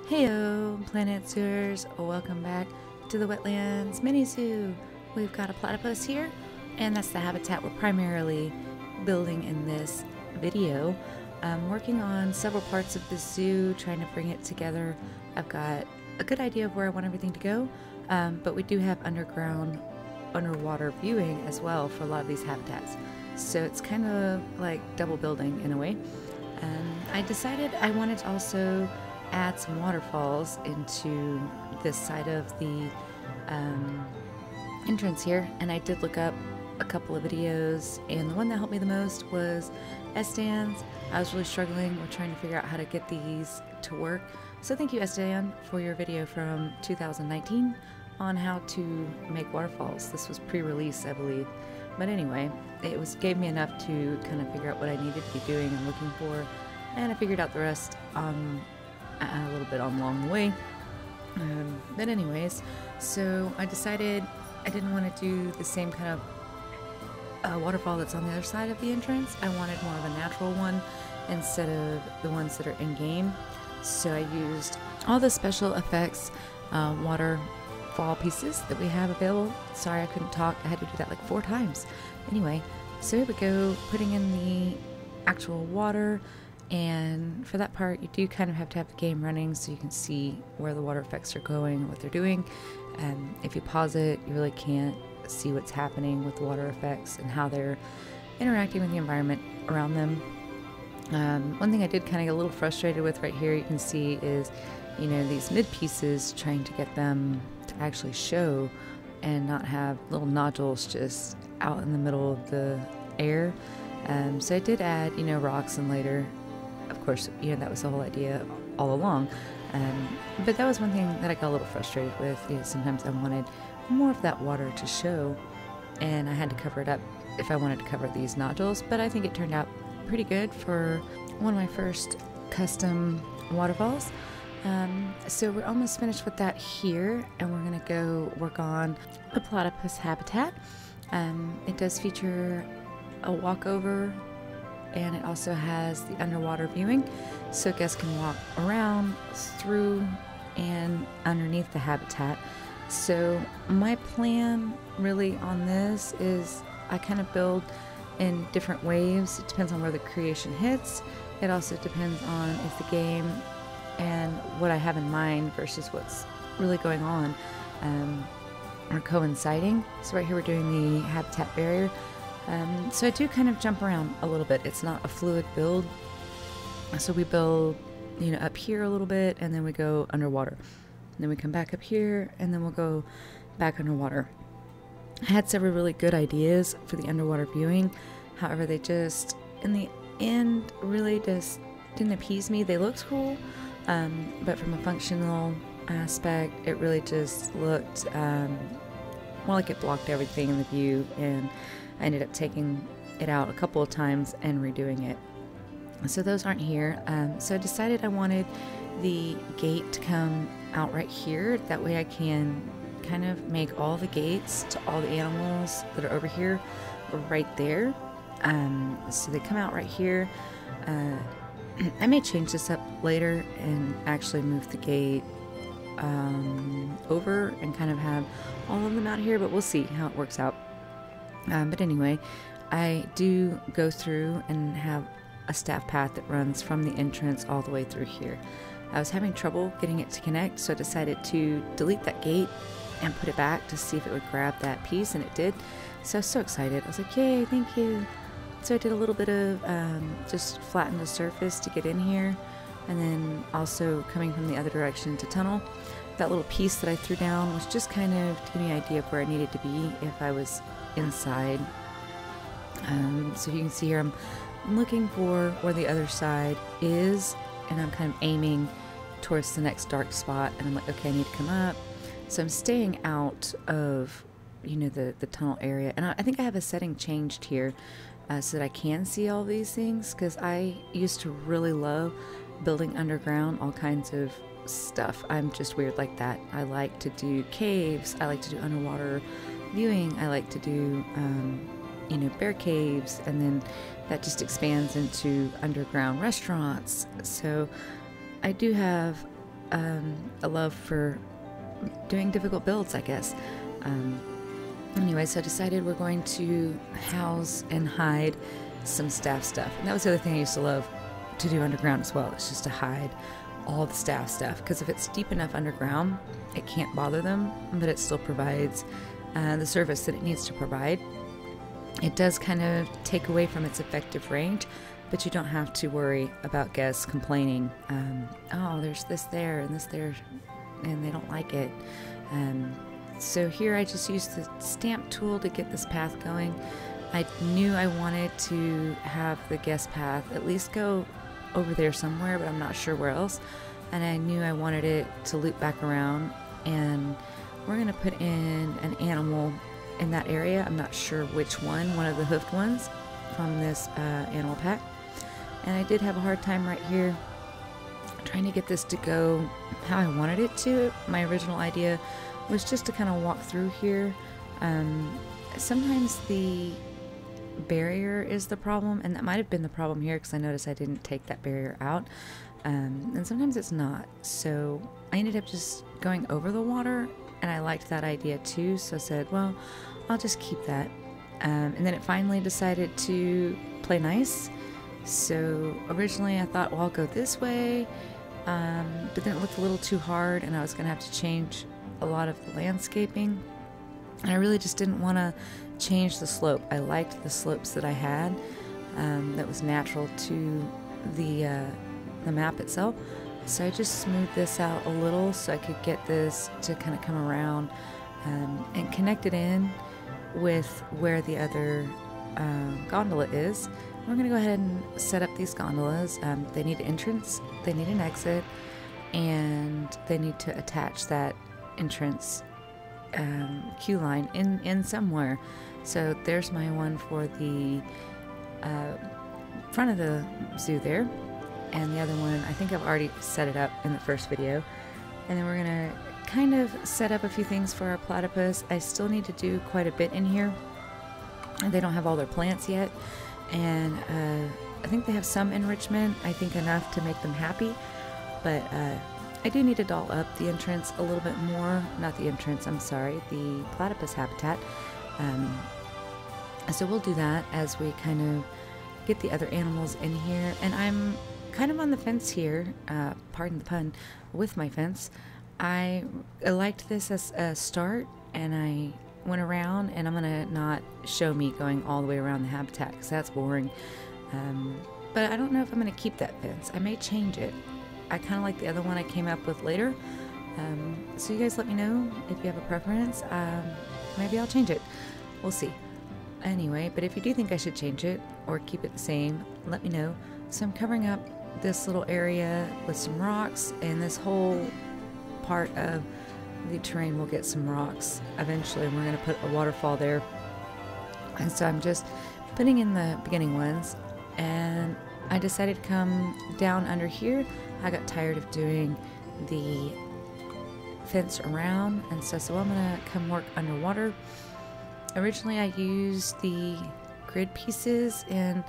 Heyo, Planet Sewers, welcome back to the Wetlands Mini Zoo. We've got a platypus here, and that's the habitat we're primarily building in this video. I'm working on several parts of the zoo, trying to bring it together. I've got a good idea of where I want everything to go, but we do have underwater viewing as well for a lot of these habitats. So it's kind of like double building in a way. I decided I wanted to also add some waterfalls into this side of the entrance here, and I did look up a couple of videos, and the one that helped me the most was Esdan's. I was really struggling with trying to figure out how to get these to work, so thank you Esdan for your video from 2019 on how to make waterfalls. This was pre-release, I believe, but anyway, gave me enough to kind of figure out what I needed to be doing and looking for, and I figured out the rest a little bit along the way. But anyways, so I decided I didn't want to do the same kind of waterfall that's on the other side of the entrance. I wanted more of a natural one instead of the ones that are in-game. So I used all the special effects waterfall pieces that we have available. Sorry I couldn't talk, I had to do that like 4 times. Anyway, so here we go, putting in the actual water. And for that part, you do kind of have to have the game running so you can see where the water effects are going and what they're doing. If you pause it, you really can't see what's happening with the water effects and how they're interacting with the environment around them. One thing I did kind of get a little frustrated with right here, you can see, is, you know, these mid pieces, trying to get them to actually show and not have little nodules just out in the middle of the air. So I did add, you know, rocks, and later, of course, you know, that was the whole idea all along. But that was one thing that I got a little frustrated with. You know, sometimes I wanted more of that water to show, and I had to cover it up if I wanted to cover these nodules. But I think it turned out pretty good for one of my first custom waterfalls. So we're almost finished with that here, and we're gonna go work on the platypus habitat. It does feature a walkover, and it also has the underwater viewing, so guests can walk around, through, and underneath the habitat. So my plan really on this is I kind of build in different waves. It depends on where the creation hits. It also depends on if the game and what I have in mind versus what's really going on are coinciding. So right here we're doing the habitat barrier. So I do kind of jump around a little bit. It's not a fluid build. So we build, you know, up here a little bit, and then we go underwater. And then we come back up here, and then we'll go back underwater. I had several really good ideas for the underwater viewing. However, they just, in the end, really just didn't appease me. They looked cool, but from a functional aspect, it really just looked more like it blocked everything in the view, and I ended up taking it out a couple of times and redoing it. So those aren't here. So I decided I wanted the gate to come out right here. That way I can kind of make all the gates to all the animals that are over here right there. So they come out right here. I may change this up later and actually move the gate over and kind of have all of them out here, but we'll see how it works out. But anyway, I do go through and have a staff path that runs from the entrance all the way through here. I was having trouble getting it to connect, so I decided to delete that gate and put it back to see if it would grab that piece, and it did. So I was so excited. I was like, yay, thank you. So I did a little bit of just flatten the surface to get in here, and then also coming from the other direction to tunnel. That little piece that I threw down was just kind of to give me an idea of where I needed to be if I was inside. So you can see here I'm looking for where the other side is, and I'm kind of aiming towards the next dark spot, and I'm like, okay, I need to come up. So I'm staying out of, you know, the tunnel area, and I think I have a setting changed here so that I can see all these things, because I used to really love building underground all kinds of stuff. I'm just weird like that. I like to do caves, I like to do underwater viewing, I like to do you know, bear caves, and then that just expands into underground restaurants. So I do have a love for doing difficult builds, I guess. Anyway, so I decided we're going to house and hide some staff stuff. And that was the other thing I used to love to do underground as well. It's just to hide all the staff stuff, because if it's deep enough underground, it can't bother them, but it still provides the service that it needs to provide. It does kind of take away from its effective range, but you don't have to worry about guests complaining, oh, there's this there and this there, and they don't like it. So here I just used the stamp tool to get this path going. I knew I wanted to have the guest path at least go over there somewhere, but I'm not sure where else. And I knew I wanted it to loop back around, and we're going to put in an animal in that area. I'm not sure which one of the hoofed ones from this animal pack. And I did have a hard time right here trying to get this to go how I wanted it to. My original idea was just to kind of walk through here. Sometimes the barrier is the problem, and that might have been the problem here because I noticed I didn't take that barrier out, and sometimes it's not. So I ended up just going over the water, and I liked that idea too, so I said, well, I'll just keep that. And then it finally decided to play nice. So originally I thought, well, I'll go this way, but then it looked a little too hard and I was gonna have to change a lot of the landscaping, and I really just didn't want to change the slope. I liked the slopes that I had, that was natural to the map itself. So I just smoothed this out a little so I could get this to kind of come around and connect it in with where the other gondola is. We're going to go ahead and set up these gondolas. They need an entrance, they need an exit, and they need to attach that entrance queue line in somewhere. So there's my one for the front of the zoo there, and the other one I think I've already set it up in the first video. And then we're gonna kind of set up a few things for our platypus. I still need to do quite a bit in here. They don't have all their plants yet, and I think they have some enrichment, I think enough to make them happy, but I do need to doll up the entrance a little bit more. Not the entrance, I'm sorry, the platypus habitat. So we'll do that as we kind of get the other animals in here. And I'm kind of on the fence here, pardon the pun, with my fence. I liked this as a start, and I went around, and I'm gonna not show me going all the way around the habitat because that's boring. But I don't know if I'm gonna keep that fence. I may change it. I kind of like the other one I came up with later. So you guys let me know if you have a preference. Maybe I'll change it. We'll see. Anyway, but if you do think I should change it or keep it the same, let me know. So I'm covering up this little area with some rocks, and this whole part of the terrain will get some rocks eventually, and we're going to put a waterfall there. And so I'm just putting in the beginning ones, and I decided to come down under here. I got tired of doing the fence around, and so I'm gonna come work underwater. Originally I used the grid pieces, and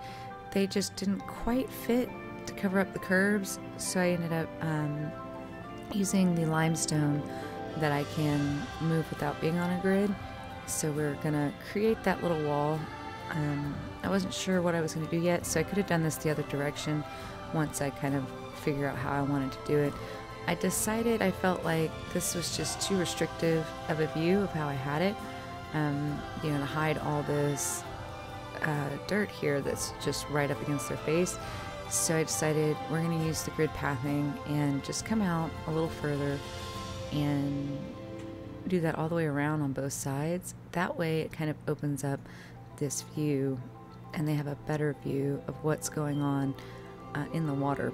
they just didn't quite fit to cover up the curves, so I ended up using the limestone that I can move without being on a grid. So we're gonna create that little wall. I wasn't sure what I was gonna do yet, so I could have done this the other direction once I kind of figure out how I wanted to do it. I decided I felt like this was just too restrictive of a view of how I had it, you know, to hide all this dirt here that's just right up against their face. So I decided we're going to use the grid pathing and just come out a little further and do that all the way around on both sides. That way it kind of opens up this view, and they have a better view of what's going on in the water.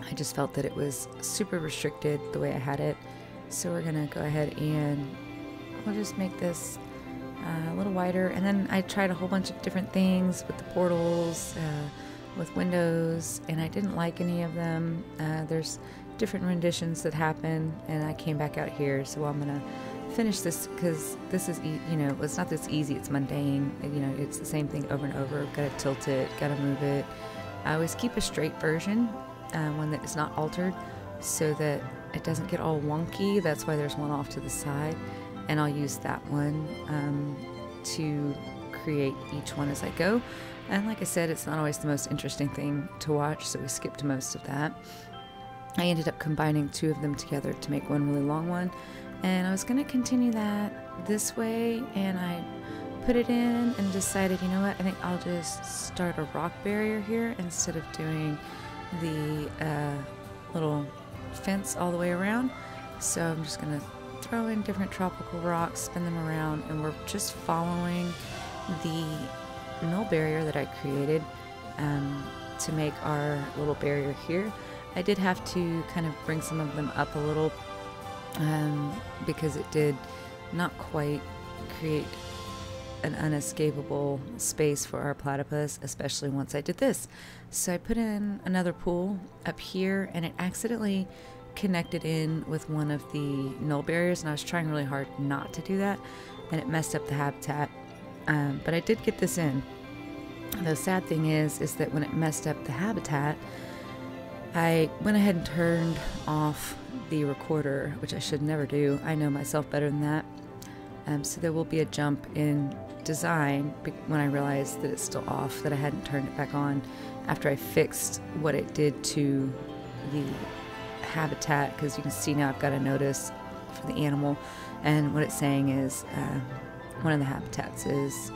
I just felt that it was super restricted the way I had it, so we're gonna go ahead and we'll just make this a little wider. And then I tried a whole bunch of different things with the portals, with windows, and I didn't like any of them. There's different renditions that happen, and I came back out here, so I'm gonna finish this because this is, you know, it's not this easy, it's mundane, you know, it's the same thing over and over. Gotta tilt it, gotta move it. I always keep a straight version, one that is not altered, so that it doesn't get all wonky. That's why there's one off to the side, and I'll use that one to create each one as I go. And like I said, it's not always the most interesting thing to watch, so we skipped most of that. I ended up combining two of them together to make one really long one, and I was going to continue that this way, and I put it in and decided, you know what, I think I'll just start a rock barrier here instead of doing the little fence all the way around. So I'm just going to throw in different tropical rocks, spin them around, and we're just following the mill barrier that I created to make our little barrier here. I did have to kind of bring some of them up a little because it did not quite create an unescapable space for our platypus, especially once I did this. So I put in another pool up here, and it accidentally connected in with one of the null barriers, and I was trying really hard not to do that, and it messed up the habitat. But I did get this in. The sad thing is that when it messed up the habitat, I went ahead and turned off the recorder, which I should never do. I know myself better than that. So there will be a jump in design when I realized that it's still off, that I hadn't turned it back on after I fixed what it did to the habitat, because you can see now I've got a notice for the animal, and what it's saying is one of the habitats is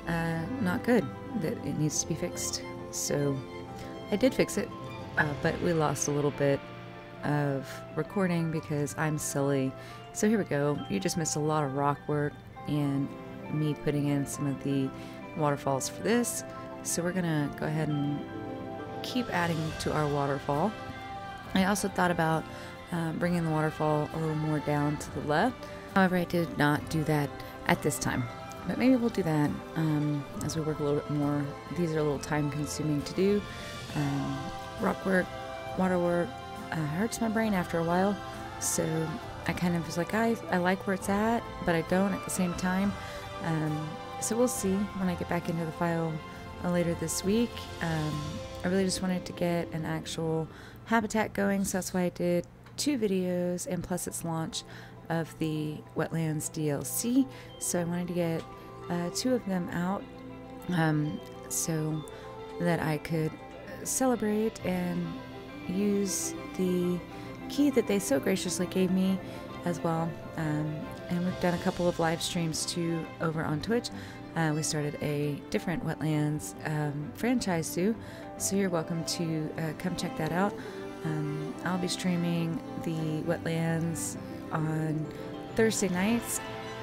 not good, that it needs to be fixed. So I did fix it, but we lost a little bit of recording because I'm silly. So here we go. You just missed a lot of rock work and me putting in some of the waterfalls for this. So we're gonna go ahead and keep adding to our waterfall. I also thought about bringing the waterfall a little more down to the left. However, I did not do that at this time. But maybe we'll do that as we work a little bit more. These are a little time consuming to do. Rock work, water work, hurts my brain after a while. So I kind of was like, I like where it's at, but I don't at the same time. So we'll see when I get back into the file later this week. I really just wanted to get an actual habitat going, so that's why I did 2 videos, and plus its launch of the Wetlands DLC. So I wanted to get 2 of them out so that I could celebrate and use the key that they so graciously gave me as well. And we've done a couple of live streams too over on Twitch. We started a different Wetlands franchise zoo, so you're welcome to come check that out. I'll be streaming the Wetlands on Thursday nights,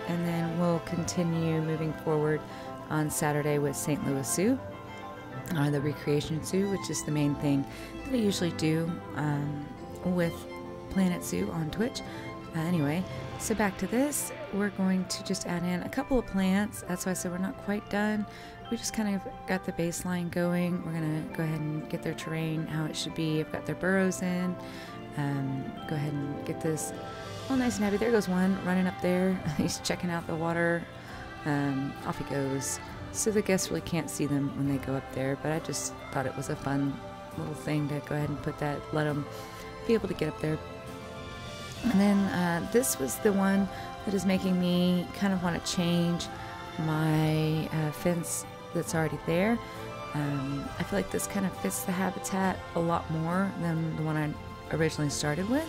and then we'll continue moving forward on Saturday with St. Louis Zoo, the Recreation Zoo, which is the main thing that I usually do with Planet Zoo on Twitch. Anyway, so back to this, we're going to just add in a couple of plants. That's why I said we're not quite done. We just kind of got the baseline going. We're gonna go ahead and get their terrain how it should be. I've got their burrows in. Go ahead and get this all nice and happy. There goes one running up there. He's checking out the water. Off he goes. So the guests really can't see them when they go up there, but I just thought it was a fun little thing to go ahead and put that, let them be able to get up there. And then this was the one that is making me kind of want to change my fence that's already there. I feel like this kind of fits the habitat a lot more than the one I originally started with.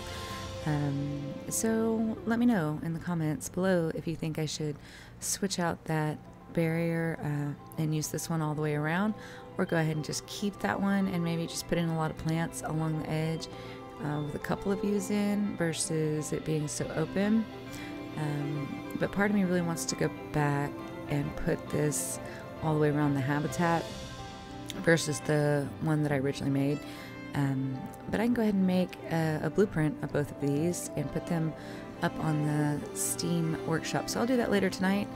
So let me know in the comments below if you think I should switch out that barrier and use this one all the way around, or go ahead and just keep that one and maybe just put in a lot of plants along the edge with a couple of views in versus it being so open. But part of me really wants to go back and put this all the way around the habitat versus the one that I originally made. But I can go ahead and make a blueprint of both of these and put them up on the Steam workshop. So I'll do that later tonight.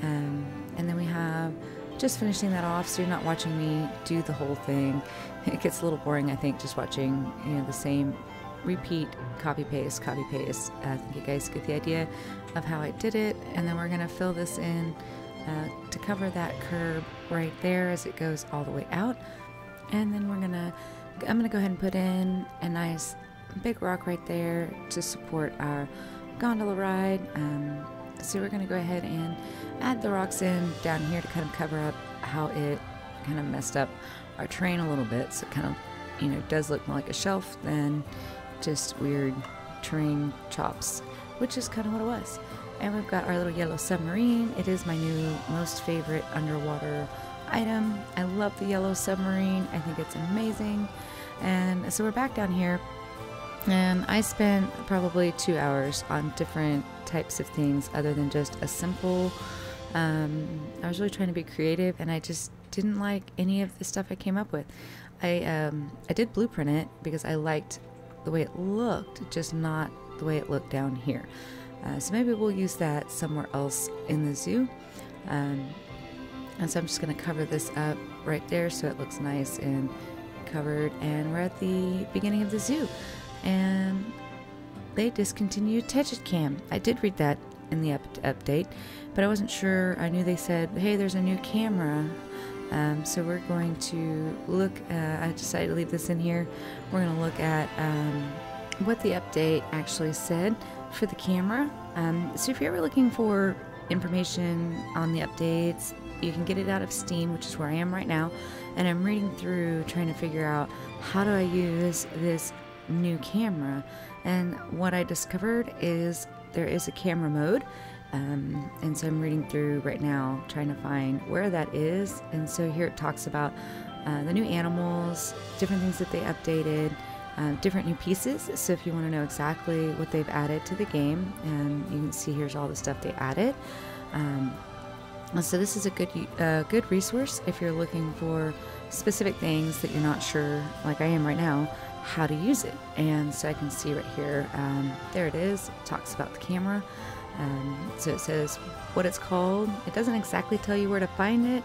And then we have just finishing that off, so you're not watching me do the whole thing. It gets a little boring, I think, just watching, you know, the same repeat, copy paste, copy paste. I think you guys get the idea of how I did it. And then we're gonna fill this in to cover that curb right there as it goes all the way out. And then I'm gonna go ahead and put in a nice big rock right there to support our gondola ride. So we're going to go ahead and add the rocks in down here to kind of cover up how it kind of messed up our terrain a little bit. So it kind of, you know, does look more like a shelf than just weird terrain chops, which is kind of what it was. And we've got our little yellow submarine. It is my new most favorite underwater item. I love the yellow submarine. I think it's amazing. And so we're back down here, and I spent probably 2 hours on different types of things other than just a simple, I was really trying to be creative, and I just didn't like any of the stuff I came up with. I did blueprint it because I liked the way it looked, just not the way it looked down here. So maybe we'll use that somewhere else in the zoo. And so I'm just going to cover this up right there so it looks nice and covered. And we're at the beginning of the zoo. And they discontinued TegitCam. I did read that in the update, but I wasn't sure. I knew they said, hey, there's a new camera. So we're going to look, I decided to leave this in here. We're going to look at what the update actually said for the camera. So if you're ever looking for information on the updates, you can get it out of Steam, which is where I am right now, and I'm reading through trying to figure out how do I use this new camera. And what I discovered is there is a camera mode, and so I'm reading through right now trying to find where that is. And so here it talks about the new animals, different things that they updated, different new pieces. So if you want to know exactly what they've added to the game, and you can see here's all the stuff they added. So this is a good resource if you're looking for specific things that you're not sure, like I am right now, how to use it. And so I can see right here, there it is. It talks about the camera. So it says what it's called. It doesn't exactly tell you where to find it,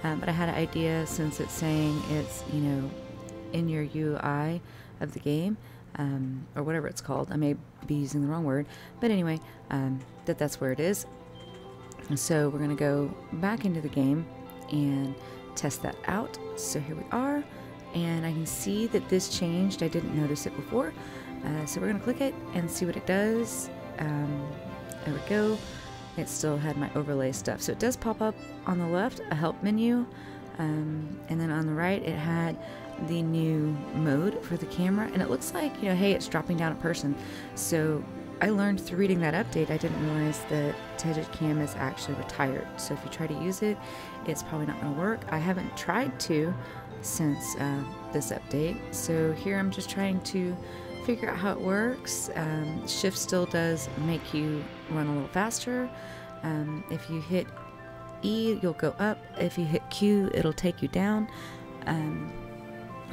but I had an idea, since it's saying it's, you know, in your UI of the game, or whatever it's called. I may be using the wrong word, but anyway, that's where it is. So we're going to go back into the game and test that out. So here we are, and I can see that this changed. I didn't notice it before. So we're going to click it and see what it does. There we go. It still had my overlay stuff. So it does pop up on the left, a help menu, and then on the right it had the new mode for the camera, and it looks like, you know, hey, it's dropping down a person. So I learned through reading that update, I didn't realize that TegitCam is actually retired. So if you try to use it, it's probably not going to work. I haven't tried to since this update. So here I'm just trying to figure out how it works. Shift still does make you run a little faster. If you hit E, you'll go up. If you hit Q, it'll take you down.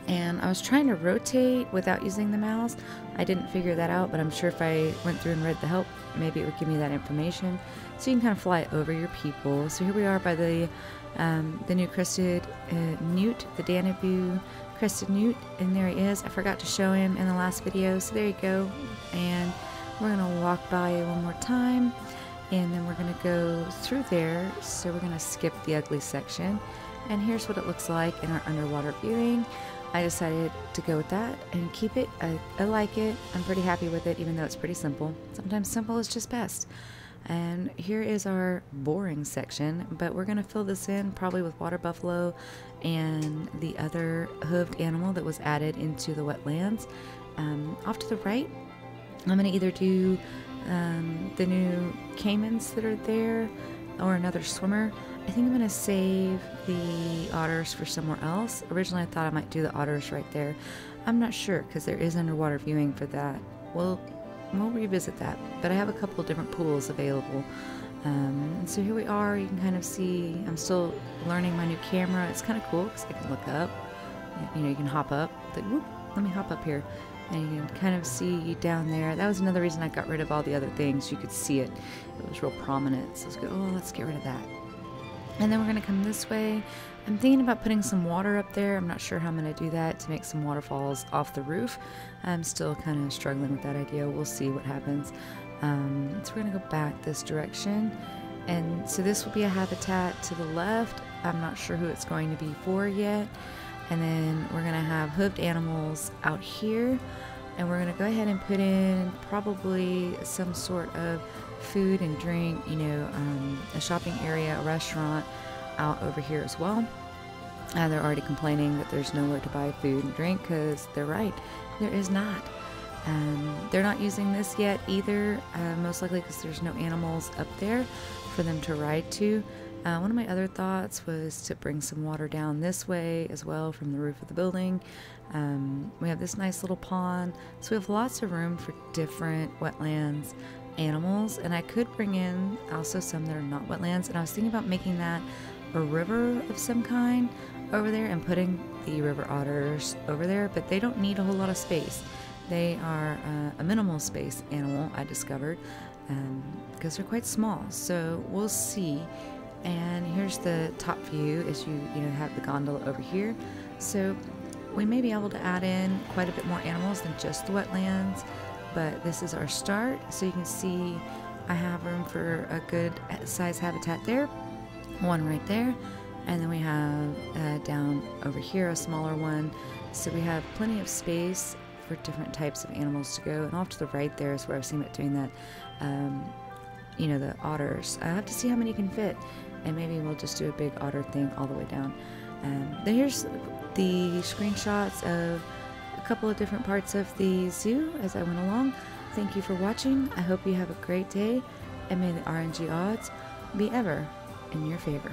And I was trying to rotate without using the mouse. I didn't figure that out, but I'm sure if I went through and read the help, maybe it would give me that information. So you can kind of fly over your people. So here we are by the new crested newt, the Danube crested newt, and there he is. I forgot to show him in the last video, so there you go. And we're gonna walk by one more time, and then we're gonna go through there. So we're gonna skip the ugly section, and here's what it looks like in our underwater viewing. I decided to go with that and keep it. I like it. I'm pretty happy with it, even though it's pretty simple. Sometimes simple is just best. And here is our boring section, but we're going to fill this in probably with water buffalo and the other hooved animal that was added into the wetlands. Off to the right, I'm going to either do the new caimans that are there or another swimmer. I think I'm going to save the otters for somewhere else. Originally I thought I might do the otters right there. I'm not sure because there is underwater viewing for that. We'll revisit that. But I have a couple of different pools available. So here we are. You can kind of see I'm still learning my new camera. It's kind of cool because I can look up. You know, you can hop up. Like, whoop, let me hop up here. And you can kind of see down there. That was another reason I got rid of all the other things. You could see it. It was real prominent. So let's go, oh, let's get rid of that. And then we're going to come this way. I'm thinking about putting some water up there. I'm not sure how I'm going to do that to make some waterfalls off the roof. I'm still kind of struggling with that idea. We'll see what happens. So we're going to go back this direction. And so this will be a habitat to the left. I'm not sure who it's going to be for yet. And then we're going to have hooved animals out here. and we're going to go ahead and put in probably some sort of food and drink, a shopping area, a restaurant out over here as well. They're already complaining that there's nowhere to buy food and drink, because they're right, there is not. They're not using this yet either, most likely because there's no animals up there for them to ride to. One of my other thoughts was to bring some water down this way as well from the roof of the building. We have this nice little pond, so we have lots of room for different wetlands animals, and I could bring in also some that are not wetlands, and I was thinking about making that a river of some kind over there and putting the river otters over there, but they don't need a whole lot of space. They are a minimal space animal, I discovered, because they're quite small, so we'll see. And here's the top view as you have the gondola over here. So we may be able to add in quite a bit more animals than just the wetlands, but this is our start. So you can see I have room for a good size habitat there, one right there, and then we have down over here a smaller one. So we have plenty of space for different types of animals to go. And off to the right there is where I've seen it doing that, the otters. I have to see how many can fit, and maybe we'll just do a big otter thing all the way down. Then here's the screenshots of a couple of different parts of the zoo as I went along. Thank you for watching. I hope you have a great day, and may the RNG odds be ever in your favor.